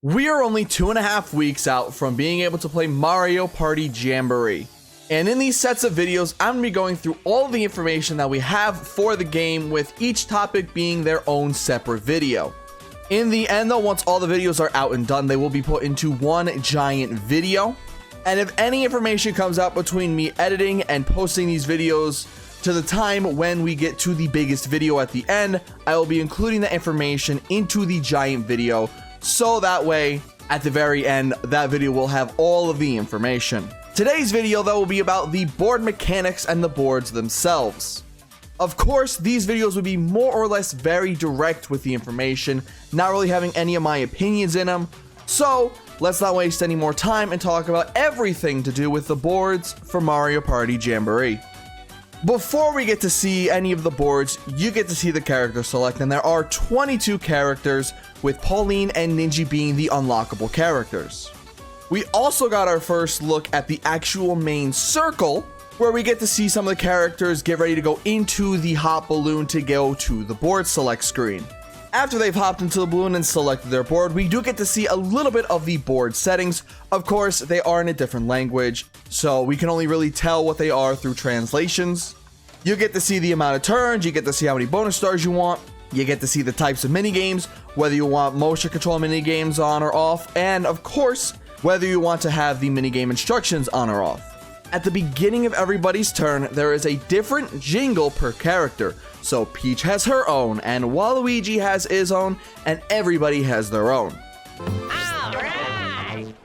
We are only 2.5 weeks out from being able to play Mario Party Jamboree. And in these sets of videos, I'm going to be going through all the information that we have for the game, with each topic being their own separate video. In the end though, once all the videos are out and done, they will be put into one giant video. And if any information comes out between me editing and posting these videos to the time when we get to the biggest video at the end, I will be including that information into the giant video. So that way, at the very end, that video will have all of the information. Today's video, though, will be about the board mechanics and the boards themselves. Of course, these videos would be more or less very direct with the information, not really having any of my opinions in them. So, let's not waste any more time and talk about everything to do with the boards for Mario Party Jamboree. Before we get to see any of the boards, you get to see the character select, and there are 22 characters, with Pauline and Ninja being the unlockable characters. We also got our first look at the actual main circle, where we get to see some of the characters get ready to go into the hot balloon to go to the board select screen. After they've hopped into the balloon and selected their board, we do get to see a little bit of the board settings. Of course, they are in a different language, so we can only really tell what they are through translations. You get to see the amount of turns, you get to see how many bonus stars you want, you get to see the types of minigames, whether you want motion control minigames on or off, and of course, whether you want to have the minigame instructions on or off. At the beginning of everybody's turn, there is a different jingle per character. So Peach has her own, and Waluigi has his own, and everybody has their own. Alright!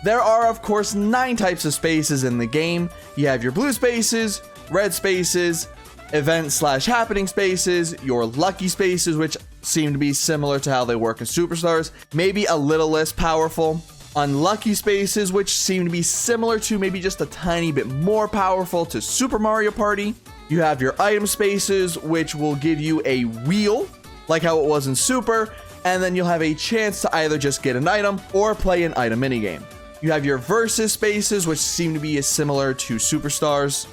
There are, of course, 9 types of spaces in the game. You have your blue spaces, red spaces, event/happening spaces, your lucky spaces, which seem to be similar to how they work in Superstars, maybe a little less powerful. Unlucky spaces, which seem to be similar to, maybe just a tiny bit more powerful, to Super Mario Party. You have your item spaces, which will give you a wheel, like how it was in Super, and then you'll have a chance to either just get an item or play an item minigame. You have your versus spaces, which seem to be as similar to Superstars.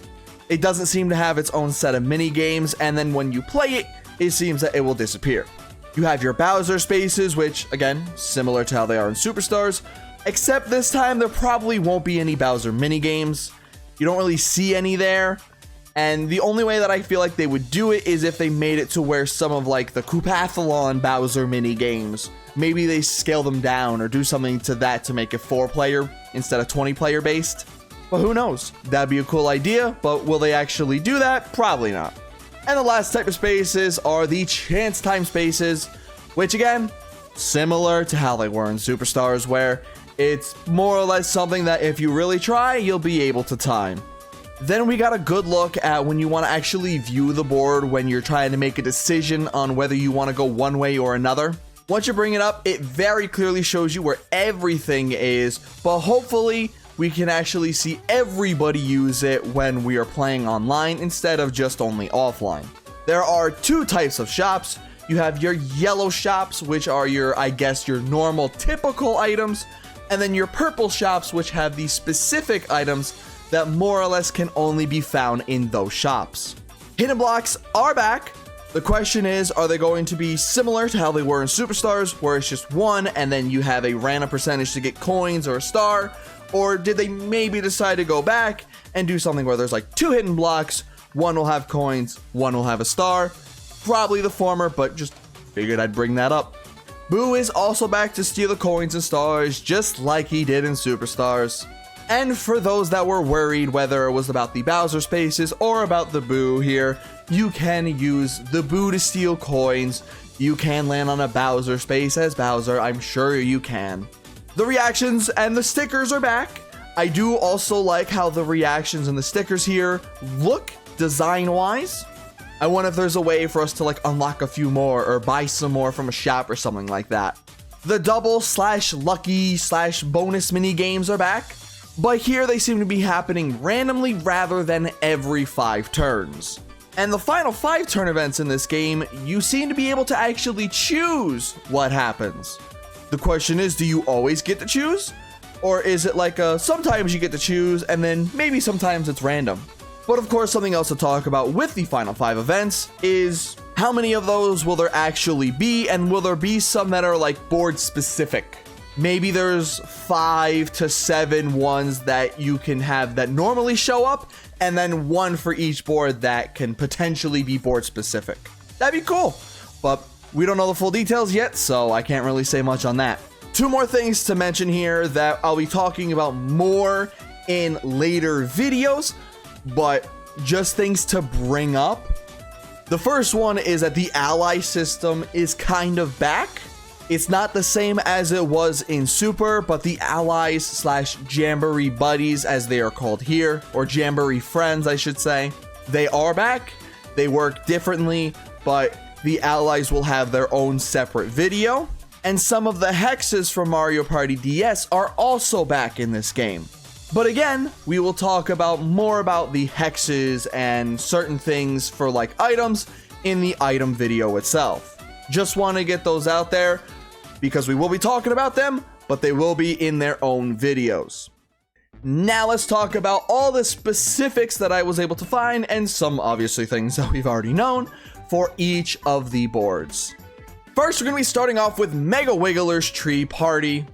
It doesn't seem to have its own set of minigames, and then when you play it, it seems that it will disappear. You have your Bowser spaces, which, again, similar to how they are in Superstars, except this time there probably won't be any Bowser minigames. You don't really see any there, and the only way that I feel like they would do it is if they made it to where some of like the Koopathlon Bowser minigames, maybe they scale them down or do something to that to make it 4-player instead of 20-player based. But who knows? That'd be a cool idea, but will they actually do that? Probably not. And the last type of spaces are the chance time spaces, which again, similar to how they were in Superstars, where it's more or less something that if you really try, you'll be able to time. Then we got a good look at when you want to actually view the board when you're trying to make a decision on whether you want to go one way or another. Once you bring it up, it very clearly shows you where everything is, but hopefully we can actually see everybody use it when we are playing online instead of just only offline. There are 2 types of shops. You have your yellow shops, which are your, I guess, your normal typical items, and then your purple shops, which have the specific items that more or less can only be found in those shops. Hidden blocks are back. The question is, are they going to be similar to how they were in Superstars, where it's just one and then you have a random percentage to get coins or a star? Or did they maybe decide to go back and do something where there's like 2 hidden blocks, one will have coins, one will have a star? Probably the former, but just figured I'd bring that up. Boo is also back to steal the coins and stars, just like he did in Superstars. And for those that were worried whether it was about the Bowser spaces or about the Boo here, you can use the Boo to steal coins. You can land on a Bowser space as Bowser, I'm sure you can. The reactions and the stickers are back. I do also like how the reactions and the stickers here look design-wise. I wonder if there's a way for us to like unlock a few more or buy some more from a shop or something like that. The double/lucky/bonus mini games are back, but here they seem to be happening randomly rather than every 5 turns. And the final 5 turn events in this game, you seem to be able to actually choose what happens. The question is, do you always get to choose? Or is it like sometimes you get to choose and then maybe sometimes it's random? But of course, something else to talk about with the final 5 events is How many of those will there actually be, and will there be some that are like board specific? Maybe there's 5 to 7 ones that you can have that normally show up, and then one for each board that can potentially be board specific. That'd be cool, but we don't know the full details yet, so I can't really say much on that. 2 more things to mention here that I'll be talking about more in later videos, but just things to bring up. The first one is that the ally system is kind of back. It's not the same as it was in Super, but the allies slash Jamboree Buddies, as they are called here, or Jamboree Friends, I should say, they are back. They work differently, but the allies will have their own separate video. And some of the hexes from Mario Party DS are also back in this game. But again, we will talk about more about the hexes and certain things for like items in the item video itself. Just want to get those out there because we will be talking about them, but they will be in their own videos. Now let's talk about all the specifics that I was able to find and some obviously things that we've already known for each of the boards. First, we're going to be starting off with Mega Wiggler's Tree Party.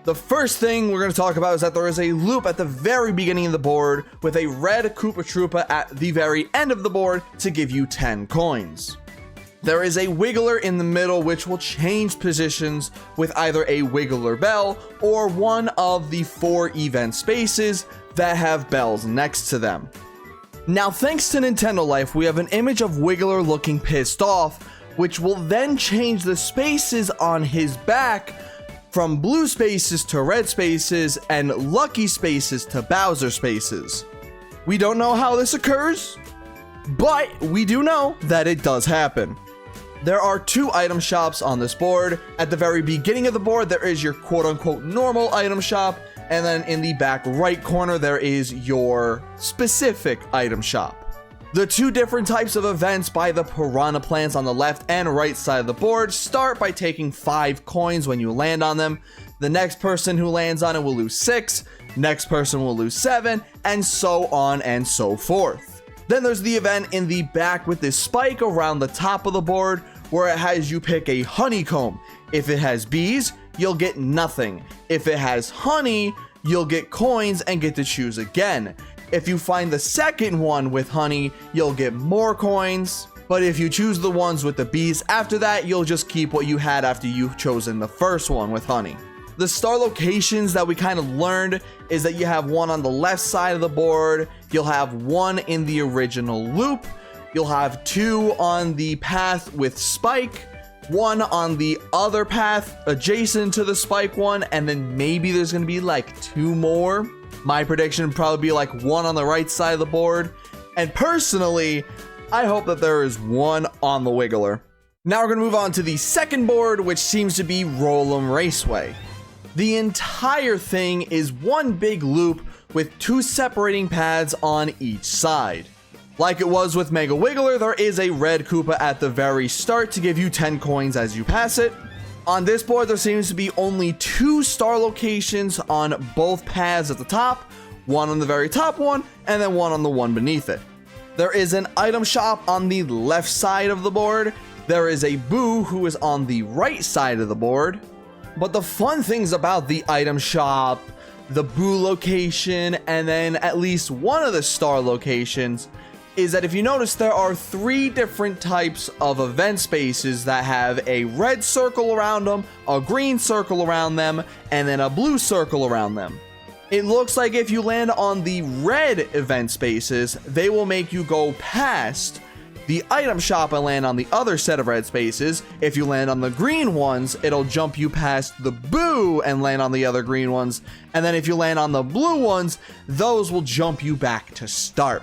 The first thing we're going to talk about is that there is a loop at the very beginning of the board with a red Koopa Troopa at the very end of the board to give you 10 coins. There is a Wiggler in the middle which will change positions with either a Wiggler bell or one of the 4 event spaces that have bells next to them. Now, thanks to Nintendo Life, we have an image of Wiggler looking pissed off, which will then change the spaces on his back from blue spaces to red spaces and lucky spaces to Bowser spaces. We don't know how this occurs, but we do know that it does happen. There are 2 item shops on this board. At the very beginning of the board, there is your quote-unquote normal item shop, and then in the back right corner, there is your specific item shop. The 2 different types of events by the piranha plants on the left and right side of the board start by taking 5 coins when you land on them. The next person who lands on it will lose 6, next person will lose 7, and so on and so forth. Then there's the event in the back with this spike around the top of the board where it has you pick a honeycomb. If it has bees, you'll get nothing. If it has honey, you'll get coins and get to choose again. If you find the second one with honey, you'll get more coins. But if you choose the ones with the bees after that, you'll just keep what you had after you've chosen the first one with honey. The star locations that we kind of learned is that you have one on the left side of the board, you'll have one in the original loop, you'll have 2 on the path with Spike, 1 on the other path adjacent to the Spike one, and then maybe there's going to be like 2 more. My prediction would probably be like 1 on the right side of the board. And personally, I hope that there is 1 on the Wiggler. Now we're going to move on to the second board, which seems to be Roll'em Raceway. The entire thing is one big loop with 2 separating paths on each side. Like it was with Mega Wiggler, there is a red Koopa at the very start to give you 10 coins as you pass it. On this board, there seems to be only 2 star locations on both paths at the top, one on the very top one, and then one on the one beneath it. There is an item shop on the left side of the board. There is a Boo who is on the right side of the board. But the fun things about the item shop, the Boo location, and then at least one of the star locations is that if you notice, there are 3 different types of event spaces that have a red circle around them, a green circle around them, and then a blue circle around them. It looks like if you land on the red event spaces, they will make you go past the item shop and land on the other set of red spaces. If you land on the green ones, it'll jump you past the Boo and land on the other green ones. And then if you land on the blue ones, those will jump you back to start.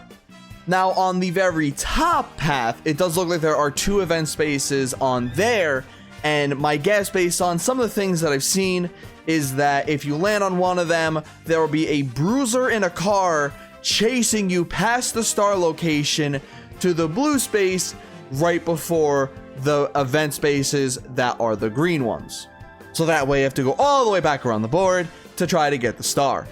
Now, on the very top path, it does look like there are 2 event spaces on there, and my guess based on some of the things that I've seen is that if you land on one of them, there will be a bruiser in a car chasing you past the star location to the blue space right before the event spaces that are the green ones. So that way you have to go all the way back around the board to try to get the star.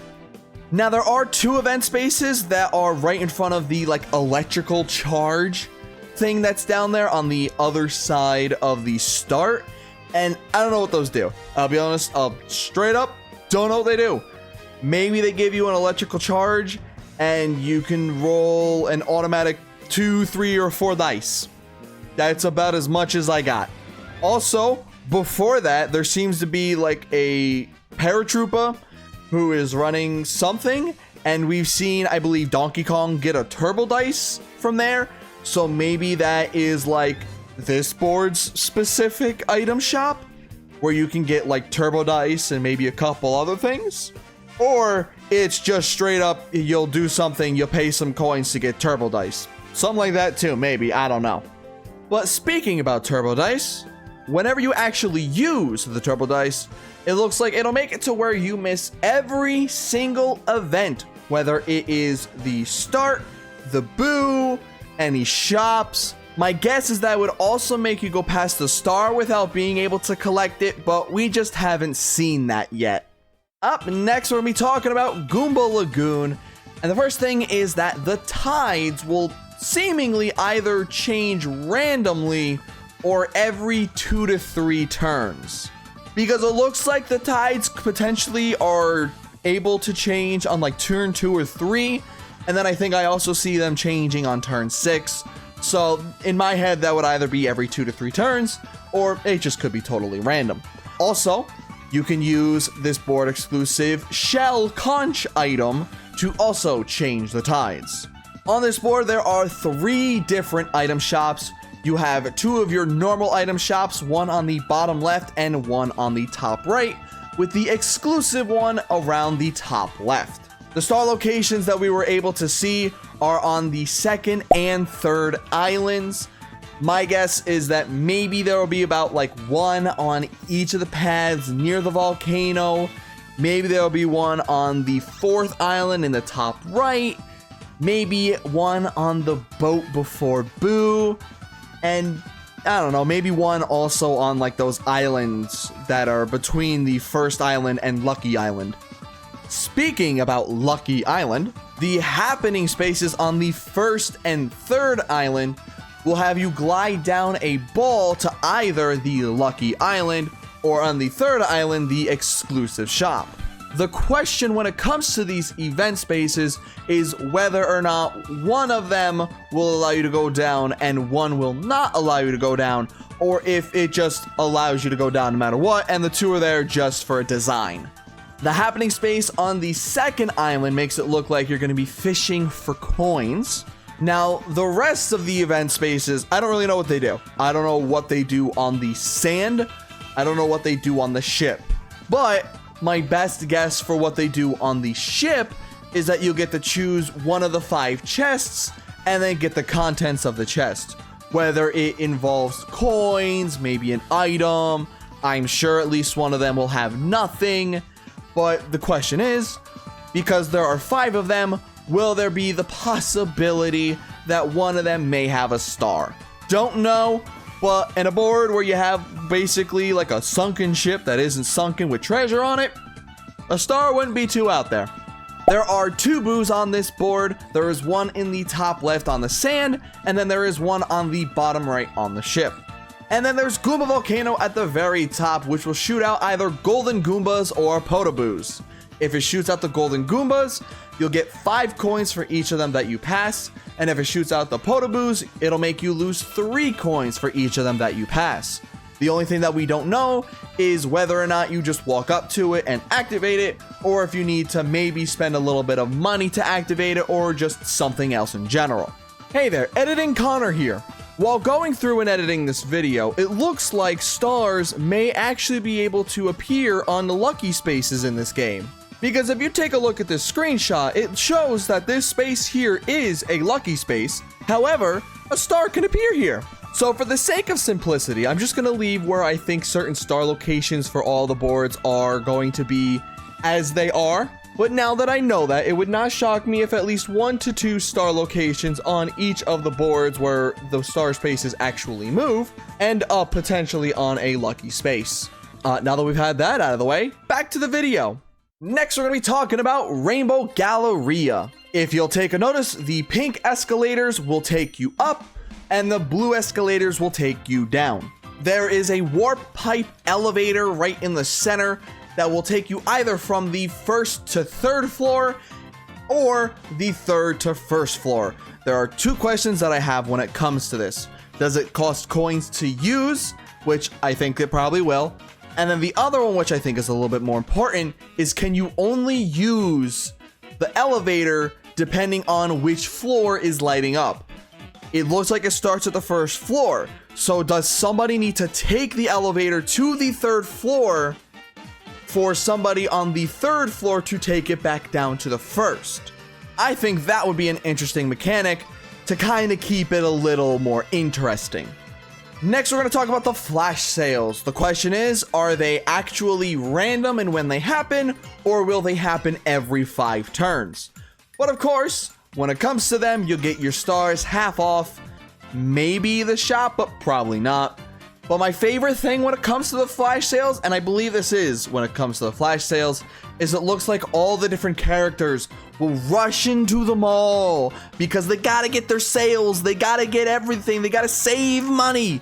Now, there are 2 event spaces that are right in front of the like electrical charge thing that's down there on the other side of the start. And I don't know what those do. I'll be honest, straight up, don't know what they do. Maybe they give you an electrical charge and you can roll an automatic 2, 3, or 4 dice. That's about as much as I got. Also, before that, there seems to be like a paratrooper who is running something, and we've seen, I believe, Donkey Kong get a turbo dice from there. So maybe that is like this board's specific item shop where you can get like turbo dice and maybe a couple other things. Or it's just straight up, you'll do something, you'll pay some coins to get turbo dice. Something like that too, maybe, I don't know. But speaking about turbo dice, whenever you actually use the turbo dice, it looks like it'll make it to where you miss every single event, whether it is the start, the boo, any shops. My guess is that would also make you go past the star without being able to collect it, but we just haven't seen that yet. Up next, we're going to be talking about Goomba Lagoon, and the first thing is that the tides will seemingly either change randomly or every 2 to 3 turns. Because it looks like the tides potentially are able to change on like turn 2 or 3, and then I think I also see them changing on turn 6. So in my head, that would either be every 2 to 3 turns, or it just could be totally random. Also, you can use this board exclusive shell conch item to also change the tides. On this board, there are 3 different item shops. You have 2 of your normal item shops, one on the bottom left and one on the top right, with the exclusive one around the top left. The star locations that we were able to see are on the 2nd and 3rd islands. My guess is that maybe there will be about like 1 on each of the paths near the volcano. Maybe there will be 1 on the 4th island in the top right. Maybe 1 on the boat before Boo. And I don't know, maybe 1 also on like those islands that are between the 1st island and Lucky Island. Speaking about Lucky Island, the happening spaces on the 1st and 3rd island will have you glide down a ball to either the Lucky Island or on the 3rd island, the exclusive shop. The question when it comes to these event spaces is whether or not one of them will allow you to go down and one will not allow you to go down, or if it just allows you to go down no matter what and the 2 are there just for a design. The happening space on the 2nd island makes it look like you're going to be fishing for coins. Now, the rest of the event spaces, I don't really know what they do. I don't know what they do on the sand. I don't know what they do on the ship. But my best guess for what they do on the ship is that you'll get to choose one of the 5 chests and then get the contents of the chest. Whether it involves coins, maybe an item, I'm sure at least one of them will have nothing. But the question is, because there are 5 of them, will there be the possibility that one of them may have a star? Don't know, but in a board where you have basically like a sunken ship that isn't sunken with treasure on it, a star wouldn't be too out there. There are 2 boos on this board. There is 1 in the top left on the sand, and then there is 1 on the bottom right on the ship. And then there's Goomba Volcano at the very top, which will shoot out either golden Goombas or Podoboos. If it shoots out the golden Goombas, you'll get 5 coins for each of them that you pass. And if it shoots out the Podoboos, it'll make you lose 3 coins for each of them that you pass. The only thing that we don't know is whether or not you just walk up to it and activate it, or if you need to maybe spend a little bit of money to activate it, or just something else in general. Hey there, Editing Connor here. While going through and editing this video, it looks like stars may actually be able to appear on the lucky spaces in this game. Because if you take a look at this screenshot, it shows that this space here is a lucky space. However, a star can appear here. So for the sake of simplicity, I'm just going to leave where I think certain star locations for all the boards are going to be as they are. But now that I know that, it would not shock me if at least 1 to 2 star locations on each of the boards where the star spaces actually move end up potentially on a lucky space. Now that we've had that out of the way, back to the video. Next, we're going to be talking about Rainbow Galleria. If you'll take a notice, the pink escalators will take you up, and the blue escalators will take you down. There is a warp pipe elevator right in the center that will take you either from the 1st to 3rd floor or the 3rd to 1st floor. There are 2 questions that I have when it comes to this. Does it cost coins to use? Which I think it probably will. And then the other one, which I think is a little bit more important, is can you only use the elevator depending on which floor is lighting up? It looks like it starts at the 1st floor. So does somebody need to take the elevator to the 3rd floor for somebody on the 3rd floor to take it back down to the 1st? I think that would be an interesting mechanic to kind of keep it a little more interesting. Next, we're going to talk about the flash sales. The question is, are they actually random in when they happen, or will they happen every 5 turns? But of course, when it comes to them, you'll get your stars half off, maybe the shop, but probably not. But my favorite thing when it comes to the flash sales, and I believe this is when it comes to the flash sales, is it looks like all the different characters will rush into the mall because they gotta get their sales, they gotta get everything, they gotta save money.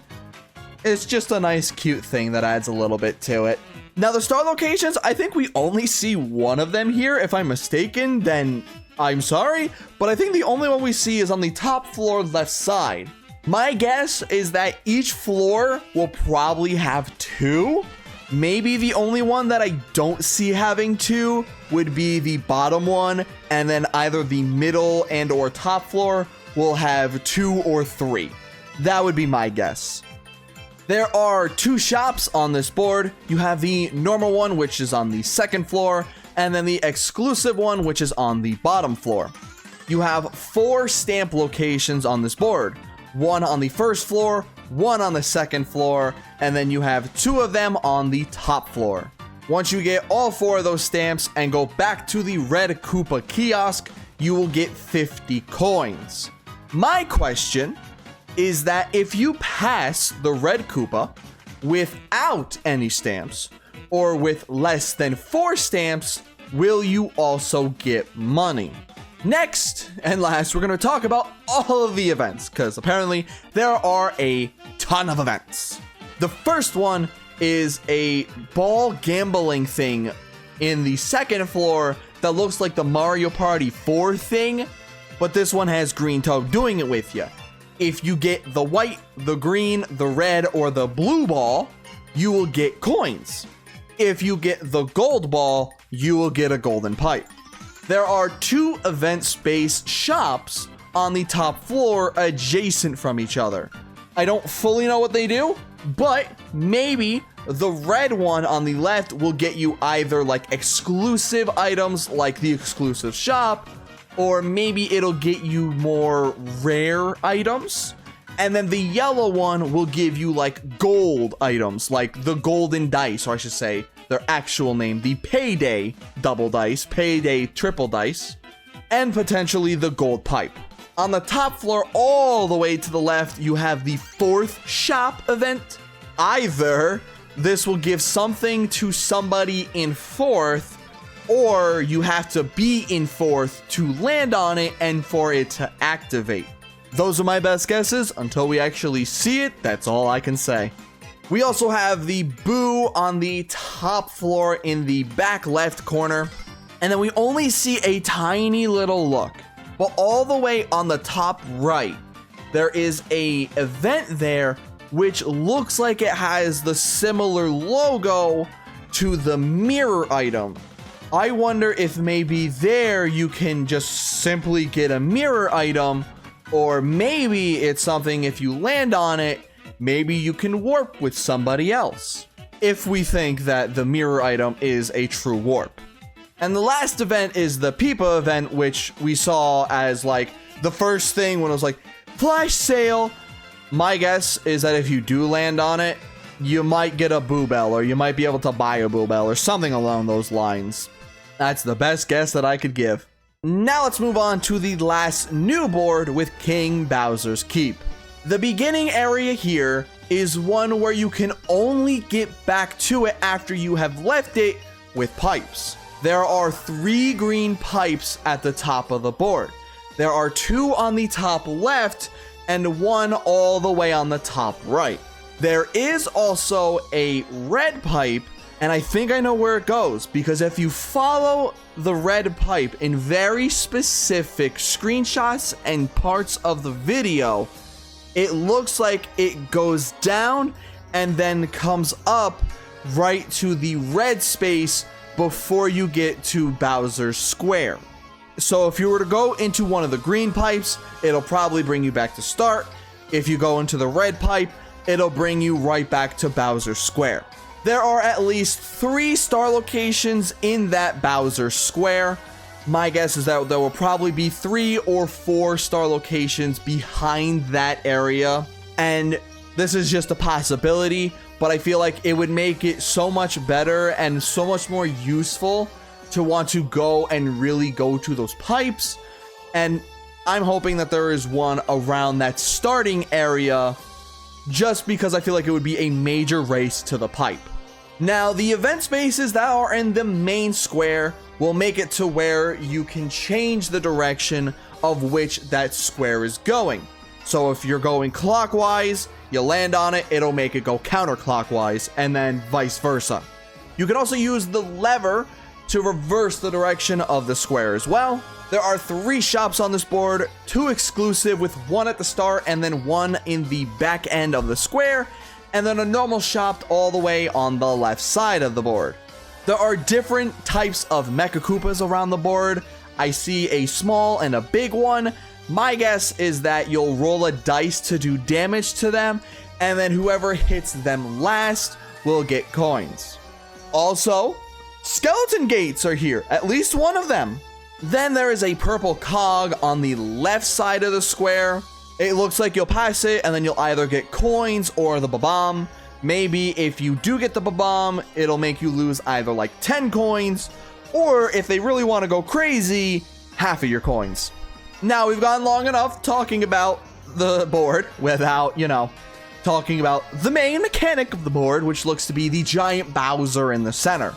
It's just a nice, cute thing that adds a little bit to it. Now, the star locations, I think we only see one of them here. If I'm mistaken, then I'm sorry, but I think the only one we see is on the top floor left side. My guess is that each floor will probably have 2. Maybe the only one that I don't see having 2 would be the bottom one, and then either the middle and or top floor will have 2 or 3. That would be my guess. There are 2 shops on this board. You have the normal one, which is on the 2nd floor, and then the exclusive one, which is on the bottom floor. You have 4 stamp locations on this board. 1 on the 1st floor, 1 on the 2nd floor, and then you have 2 of them on the top floor. Once you get all 4 of those stamps and go back to the red Koopa kiosk, you will get 50 coins. My question is that if you pass the red Koopa without any stamps, or with less than 4 stamps, will you also get money? Next and last, we're going to talk about all of the events, because apparently there are a ton of events. The first one is a ball gambling thing in the 2nd floor that looks like the Mario Party 4 thing, but this one has Green Toad doing it with you. If you get the white, the green, the red, or the blue ball, you will get coins. If you get the gold ball, you will get a golden pipe. There are 2 event-based shops on the top floor adjacent from each other. I don't fully know what they do, but maybe the red one on the left will get you either like exclusive items like the exclusive shop, or maybe it'll get you more rare items. And then the yellow one will give you like gold items, like the golden dice, or I should say their actual name, the payday double dice, payday triple dice, and potentially the gold pipe. On the top floor, all the way to the left, you have the 4th shop event. Either this will give something to somebody in 4th, or you have to be in 4th to land on it and for it to activate. Those are my best guesses. Until we actually see it, that's all I can say. We also have the Boo on the top floor in the back left corner. And then we only see a tiny little look. But all the way on the top right, there is a event there which looks like it has the similar logo to the mirror item. I wonder if maybe there you can just simply get a mirror item, or maybe it's something if you land on it, maybe you can warp with somebody else, if we think that the mirror item is a true warp. And the last event is the Peepa event, which we saw as like the first thing when it was like, flash sale. My guess is that if you do land on it, you might get a Boo Bell, or you might be able to buy a Boo Bell, or something along those lines. That's the best guess that I could give. Now let's move on to the last new board with King Bowser's Keep. The beginning area here is one where you can only get back to it after you have left it with pipes. There are 3 green pipes at the top of the board. There are 2 on the top left and one all the way on the top right. There is also a red pipe, and I think I know where it goes, because if you follow the red pipe in very specific screenshots and parts of the video, it looks like it goes down and then comes up right to the red space before you get to Bowser's Square. So if you were to go into one of the green pipes, it'll probably bring you back to start. If you go into the red pipe, it'll bring you right back to Bowser's Square. There are at least 3 star locations in that Bowser Square. My guess is that there will probably be 3 or 4 star locations behind that area. And this is just a possibility, but I feel like it would make it so much better and so much more useful to want to go and really go to those pipes. And I'm hoping that there is one around that starting area, just because I feel like it would be a major race to the pipe. Now, the event spaces that are in the main square will make it to where you can change the direction of which that square is going. So if you're going clockwise, you land on it, it'll make it go counterclockwise, and then vice versa. You can also use the lever to reverse the direction of the square as well. There are 3 shops on this board, 2 exclusive with 1 at the start and then 1 in the back end of the square, and then a normal shop all the way on the left side of the board. There are different types of Mecha Koopas around the board. I see a small and a big one. My guess is that you'll roll a dice to do damage to them, and then whoever hits them last will get coins. Also, skeleton gates are here, at least one of them. Then there is a purple cog on the left side of the square. It looks like you'll pass it and then you'll either get coins or the bomb. Maybe if you do get the bomb, it'll make you lose either like 10 coins, or if they really want to go crazy, half of your coins. Now, we've gone long enough talking about the board without, talking about the main mechanic of the board, which looks to be the giant Bowser in the center.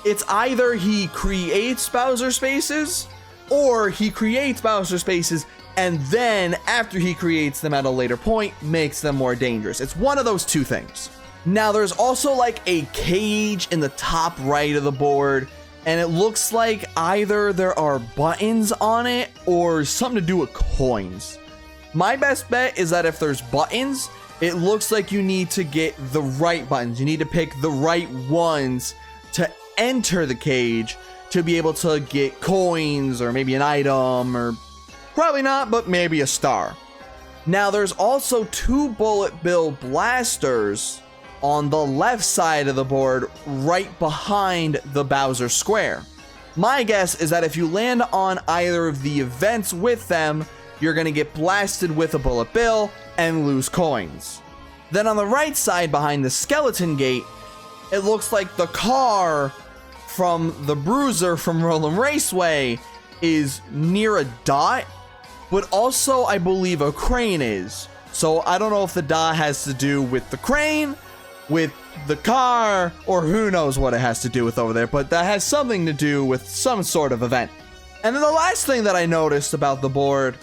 It's either he creates Bowser spaces, or he creates Bowser spaces and then after he creates them at a later point, makes them more dangerous. It's one of those 2 things. Now, there's also like a cage in the top right of the board, and it looks like either there are buttons on it or something to do with coins. My best bet is that if there's buttons, it looks like you need to get the right buttons. You need to pick the right ones to enter the cage to be able to get coins or maybe an item, or probably not, but maybe a star. Now, there's also 2 bullet bill blasters on the left side of the board right behind the Bowser Square. My guess is that if you land on either of the events with them, you're going to get blasted with a bullet bill and lose coins. Then on the right side behind the skeleton gate, it looks like the car from the Bruiser from Rollin' Raceway is near a dot, but also I believe a crane is. So I don't know if the dot has to do with the crane, with the car, or who knows what it has to do with over there, but that has something to do with some sort of event. And then the last thing that I noticed about the board,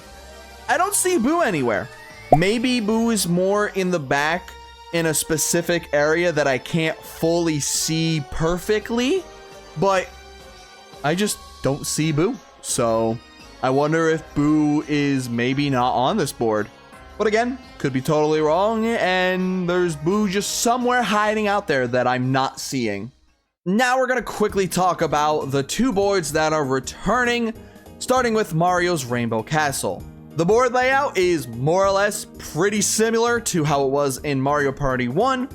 I don't see Boo anywhere. Maybe Boo is more in the back in a specific area that I can't fully see perfectly, but I just don't see Boo. So I wonder if Boo is maybe not on this board. But again, could be totally wrong, and there's Boo just somewhere hiding out there that I'm not seeing. Now we're going to quickly talk about the 2 boards that are returning, starting with Mario's Rainbow Castle. The board layout is more or less pretty similar to how it was in Mario Party 1.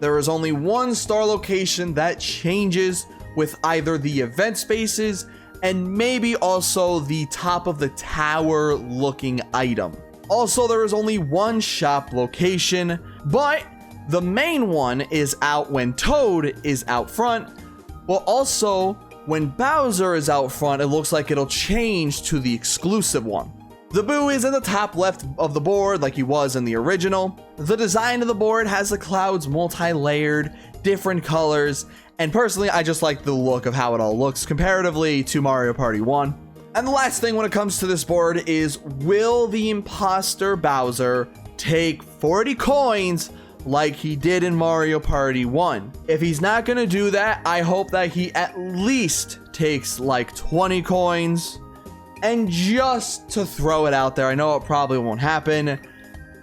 There is only 1 star location that changes, with either the event spaces and maybe also the top of the tower looking item. Also, there is only 1 shop location, but the main one is out when Toad is out front, but also when Bowser is out front, it looks like it'll change to the exclusive one. The Boo is in the top left of the board like he was in the original. The design of the board has the clouds multi-layered, different colors, and personally I just like the look of how it all looks comparatively to Mario Party 1. And the last thing when it comes to this board is, will the imposter Bowser take 40 coins like he did in Mario Party 1? If he's not gonna do that, I hope that he at least takes like 20 coins. And just to throw it out there, I know it probably won't happen,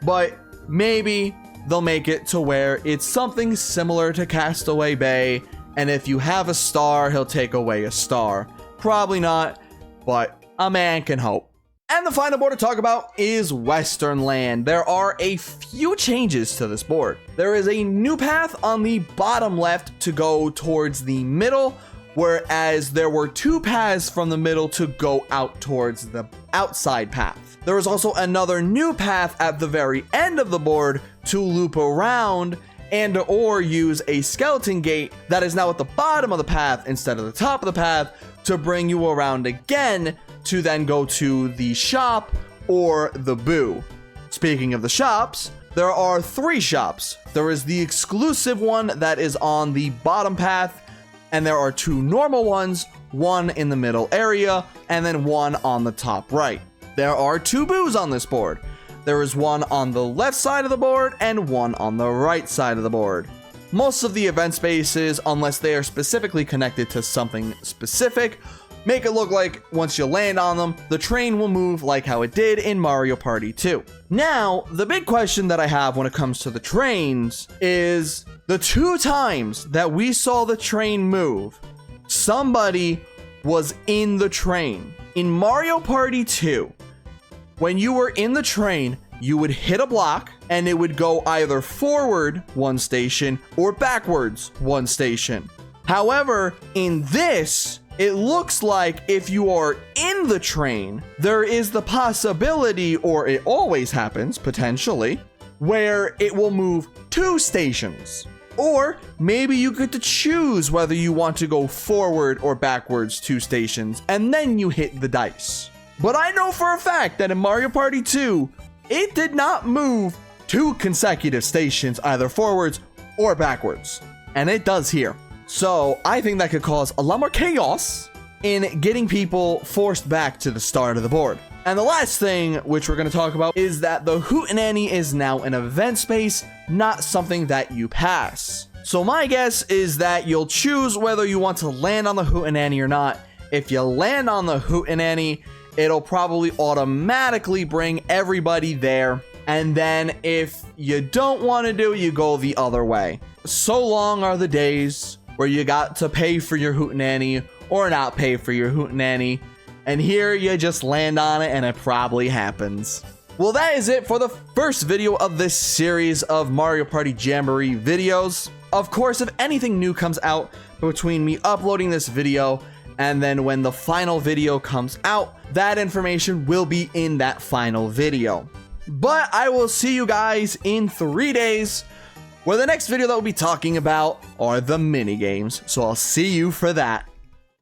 but maybe they'll make it to where it's something similar to Castaway Bay, and if you have a star, he'll take away a star. Probably not, but a man can hope. And the final board to talk about is Western Land. There are a few changes to this board. There is a new path on the bottom left to go towards the middle, whereas there were 2 paths from the middle to go out towards the outside path. There is also another new path at the very end of the board to loop around and or use a skeleton gate that is now at the bottom of the path instead of the top of the path to bring you around again to then go to the shop or the boo. Speaking of the shops, there are 3 shops. There is the exclusive one that is on the bottom path, and there are 2 normal ones, one in the middle area, and then one on the top right. There are 2 boos on this board. There is one on the left side of the board and one on the right side of the board. Most of the event spaces, unless they are specifically connected to something specific, make it look like once you land on them, the train will move like how it did in Mario Party 2. Now, the big question that I have when it comes to the trains is the 2 times that we saw the train move, somebody was in the train. In Mario Party 2, when you were in the train, you would hit a block and it would go either forward 1 station or backwards 1 station. However, in this, it looks like if you are in the train, there is the possibility, or it always happens potentially, where it will move 2 stations. Or maybe you get to choose whether you want to go forward or backwards 2 stations, and then you hit the dice. But I know for a fact that in Mario Party 2, it did not move 2 consecutive stations, either forwards or backwards. And it does here. So I think that could cause a lot more chaos in getting people forced back to the start of the board. And the last thing which we're going to talk about is that the Hootenanny is now an event space, not something that you pass. So my guess is that you'll choose whether you want to land on the Hootenanny or not. If you land on the Hootenanny, it'll probably automatically bring everybody there. And then if you don't want to do it, you go the other way. So long are the days where you got to pay for your Hootenanny or not pay for your Hootenanny. And here you just land on it and it probably happens. Well, that is it for the first video of this series of Mario Party Jamboree videos. Of course, if anything new comes out between me uploading this video and then when the final video comes out, that information will be in that final video. But I will see you guys in 3 days, where the next video that we'll be talking about are the mini games. So I'll see you for that.